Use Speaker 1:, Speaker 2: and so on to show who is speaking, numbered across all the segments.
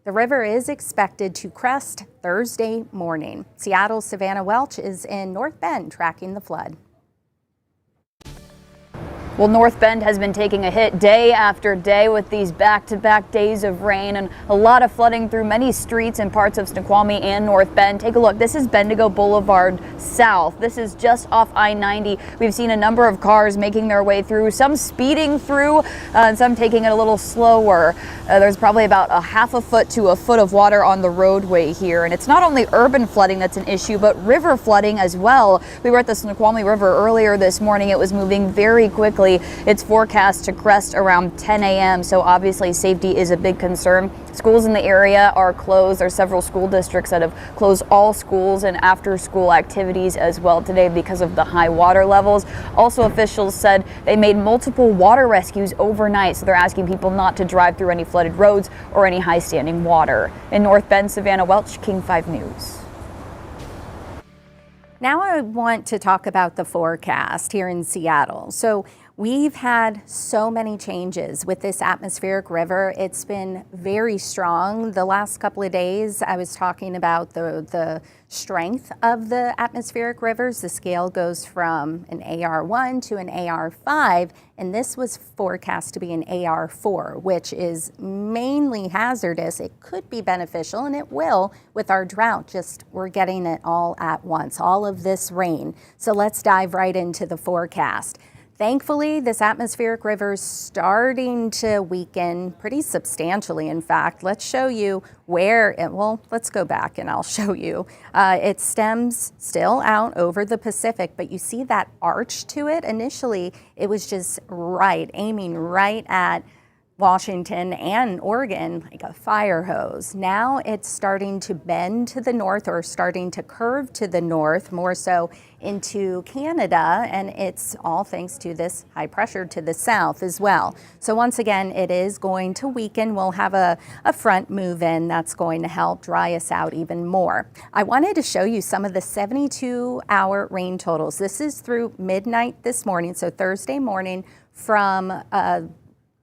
Speaker 1: The river is expected to crest Thursday morning. Seattle's Savannah Welch is in North Bend tracking the flood.
Speaker 2: Well, North Bend has been taking a hit day after day with these back-to-back days of rain and a lot of flooding through many streets in parts of Snoqualmie and North Bend. Take a look. This is Bendigo Boulevard South. This is just off I-90. We've seen a number of cars making their way through, some speeding through, and some taking it a little slower. There's probably about a half a foot to a foot of water on the roadway here. And it's not only urban flooding that's an issue, but river flooding as well. We were at the Snoqualmie River earlier this morning. It was moving very quickly. It's forecast to crest around 10 a.m. So obviously safety is a big concern. Schools in the area are closed. There are several school districts that have closed all schools and after school activities as well today because of the high water levels. Also, officials said they made multiple water rescues overnight. So they're asking people not to drive through any flooded roads or any high standing water. In North Bend, Savannah Welch, King 5 News.
Speaker 1: Now I want to talk about the forecast here in Seattle. So we've had so many changes with this atmospheric river. It's been very strong the last couple of days. I was talking about the strength of the atmospheric rivers. The scale goes from an AR1 to an AR5, and this was forecast to be an AR4, which is mainly hazardous. It could be beneficial, and it will with our drought, just we're getting it all at once, all of this rain. So let's dive right into the forecast. Thankfully, this atmospheric river is starting to weaken pretty substantially. In fact, let's show you where it, well, let's go back and I'll show you. It stems still out over the Pacific, but you see that arch to it? Initially, it was just right, aiming right at Washington and Oregon like a fire hose. Now it's starting to bend to the north, or starting to curve to the north, more so into Canada, and it's all thanks to this high pressure to the south as well. So once again, it is going to weaken. We'll have a front move in that's going to help dry us out even more. I wanted to show you some of the 72-hour rain totals. This is through midnight this morning, so Thursday morning from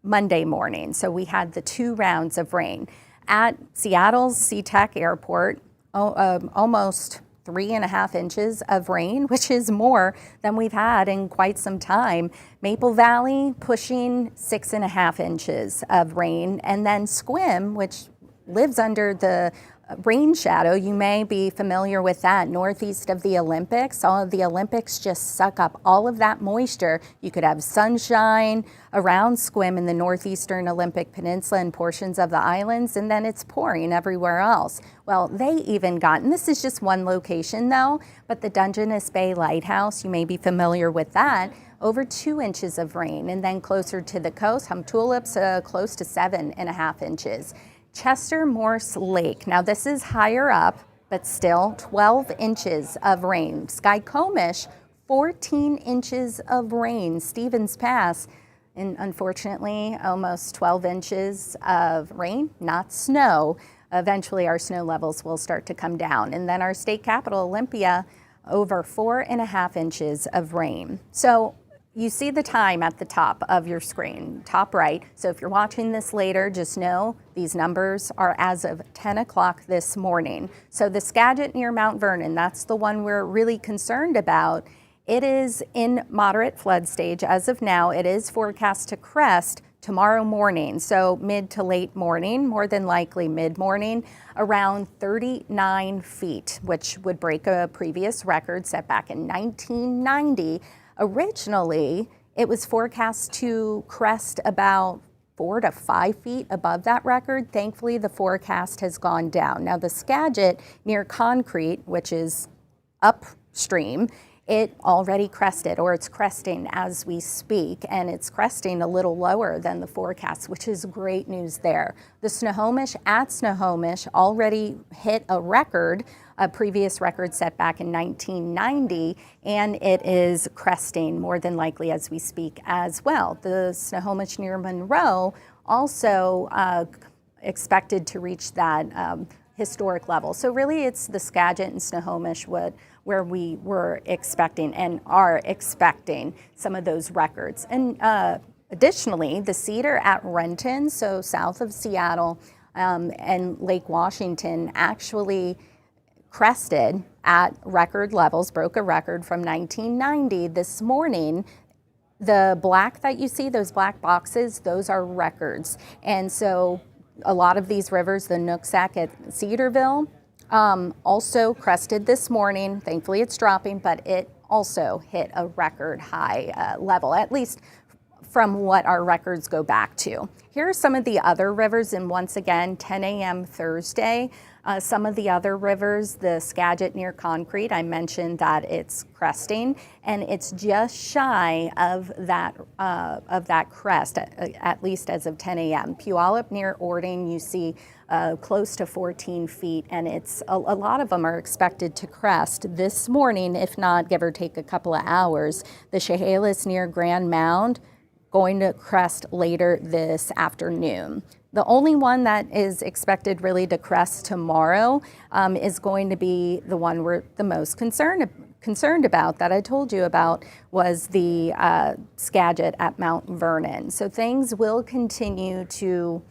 Speaker 1: Monday morning. So we had the 2 rounds of rain. At Seattle's SeaTac Airport, almost 3.5 inches of rain, which is more than we've had in quite some time. Maple Valley pushing 6.5 inches of rain. And then Sequim, which lives under the rain shadow, you may be familiar with that, northeast of the Olympics. All of the Olympics just suck up all of that moisture. You could have sunshine around Sequim in the northeastern Olympic Peninsula and portions of the islands, and then it's pouring everywhere else. Well, they even got, and this is just one location though, but the Dungeness Bay Lighthouse, you may be familiar with that, over 2 inches of rain. And then closer to the coast, Tulips, close to 7.5 inches. Chester Morse Lake. Now this is higher up, but still 12 inches of rain. Skykomish, 14 inches of rain. Stevens Pass, and unfortunately, almost 12 inches of rain, not snow. Eventually our snow levels will start to come down. And then our state capital, Olympia, over 4.5 inches of rain. So you see the time at the top of your screen, top right. So if you're watching this later, just know these numbers are as of 10 o'clock this morning. So the Skagit near Mount Vernon, that's the one we're really concerned about. It is in moderate flood stage as of now. It is forecast to crest tomorrow morning, so mid to late morning, more than likely mid-morning, around 39 feet, which would break a previous record set back in 1990. Originally, it was forecast to crest about 4 to 5 feet above that record. Thankfully, the forecast has gone down. Now, the Skagit near Concrete, which is upstream, it already crested, or it's cresting as we speak, and it's cresting a little lower than the forecast, which is great news there. The Snohomish at Snohomish already hit a record, a previous record set back in 1990, and it is cresting more than likely as we speak as well. The Snohomish near Monroe also expected to reach that historic level. So really it's the Skagit and Snohomish where we were expecting and are expecting some of those records. And additionally, the Cedar at Renton, so south of Seattle, and Lake Washington actually crested at record levels, broke a record from 1990 this morning. The black that you see, those black boxes, those are records. And so a lot of these rivers, the Nooksack at Cedarville, also crested this morning. Thankfully it's dropping, but it also hit a record high level, at least from what our records go back to. Here are some of the other rivers, and once again, 10 a.m. Thursday. Some of the other rivers, the Skagit near Concrete, I mentioned that it's cresting, and it's just shy of that crest, at least as of 10 a.m. Puyallup near Ording, you see close to 14 feet, and it's a lot of them are expected to crest this morning, if not give or take a couple of hours. The Chehalis near Grand Mound, going to crest later this afternoon. The only one that is expected really to crest tomorrow is going to be the one we're the most concerned about, that I told you about, was the Skagit at Mount Vernon. So things will continue to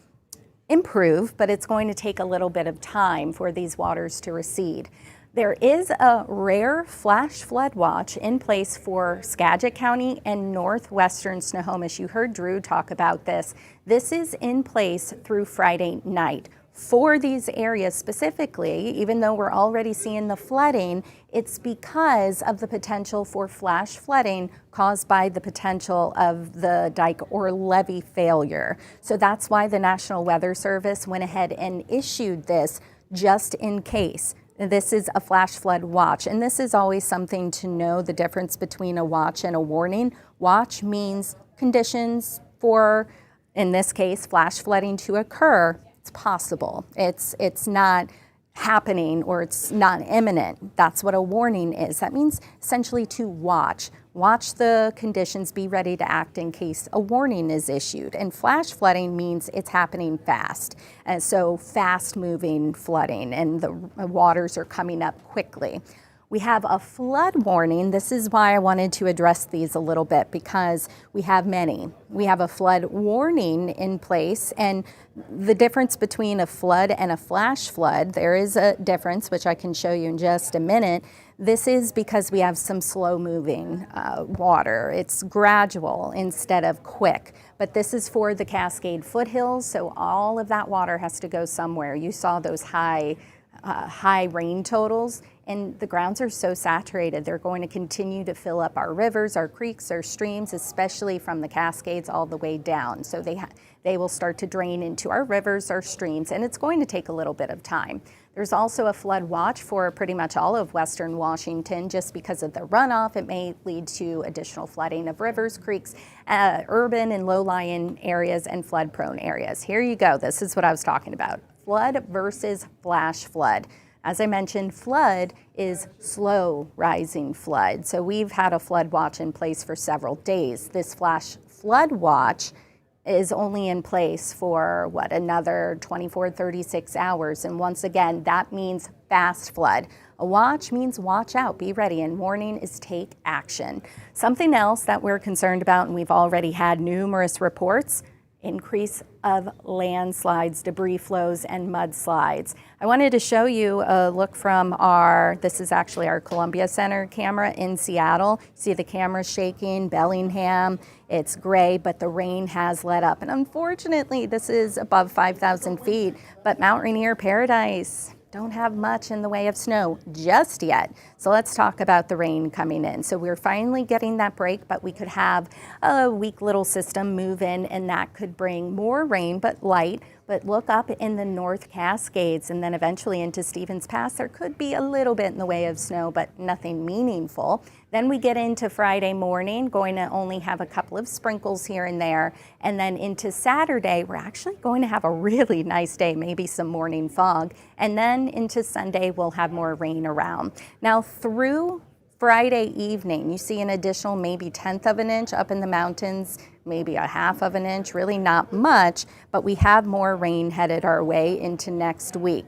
Speaker 1: improve, but it's going to take a little bit of time for these waters to recede. There is a rare flash flood watch in place for Skagit County and northwestern Snohomish. You heard Drew talk about this. This is in place through Friday night. For these areas specifically, even though we're already seeing the flooding, it's because of the potential for flash flooding caused by the potential of the dike or levee failure. So that's why the National Weather Service went ahead and issued this just in case. This is a flash flood watch, and this is always something to know the difference between a watch and a warning. Watch means conditions for, in this case, flash flooding to occur. It's possible. It's not happening, or it's not imminent. That's what a warning is. That means essentially to watch. Watch the conditions, be ready to act in case a warning is issued. And flash flooding means it's happening fast. And so fast moving flooding, and the waters are coming up quickly. We have a flood warning. This is why I wanted to address these a little bit, because we have many. We have a flood warning in place, and the difference between a flood and a flash flood, there is a difference, which I can show you in just a minute. This is because we have some slow moving water. It's gradual instead of quick, but this is for the Cascade foothills, so all of that water has to go somewhere. You saw those high rain totals, and the grounds are so saturated. They're going to continue to fill up our rivers, our creeks, our streams, especially from the Cascades all the way down. So they will start to drain into our rivers, our streams, and it's going to take a little bit of time. There's also a flood watch for pretty much all of western Washington. Just because of the runoff, it may lead to additional flooding of rivers, creeks, urban and low-lying areas, and flood-prone areas. Here you go. This is what I was talking about. Flood versus flash flood. As I mentioned, flood is slow rising flood. So we've had a flood watch in place for several days. This flash flood watch is only in place for another 24, 36 hours. And once again, that means fast flood. A watch means watch out, be ready, and warning is take action. Something else that we're concerned about, and we've already had numerous reports, increase of landslides, debris flows, and mudslides. I wanted to show you a look from this is actually our Columbia Center camera in Seattle. See the camera shaking, Bellingham, it's gray, but the rain has let up. And unfortunately, this is above 5,000 feet, but Mount Rainier Paradise, don't have much in the way of snow just yet. So let's talk about the rain coming in. So we're finally getting that break, but we could have a weak little system move in, and that could bring more rain, but light. But look up in the North Cascades and then eventually into Stevens Pass. There could be a little bit in the way of snow, but nothing meaningful. Then we get into Friday morning, going to only have a couple of sprinkles here and there. And then into Saturday, we're actually going to have a really nice day, maybe some morning fog. And then into Sunday, we'll have more rain around. Now through Friday evening, you see an additional maybe 1/10 of an inch up in the mountains, maybe a 1/2 of an inch, really not much, but we have more rain headed our way into next week.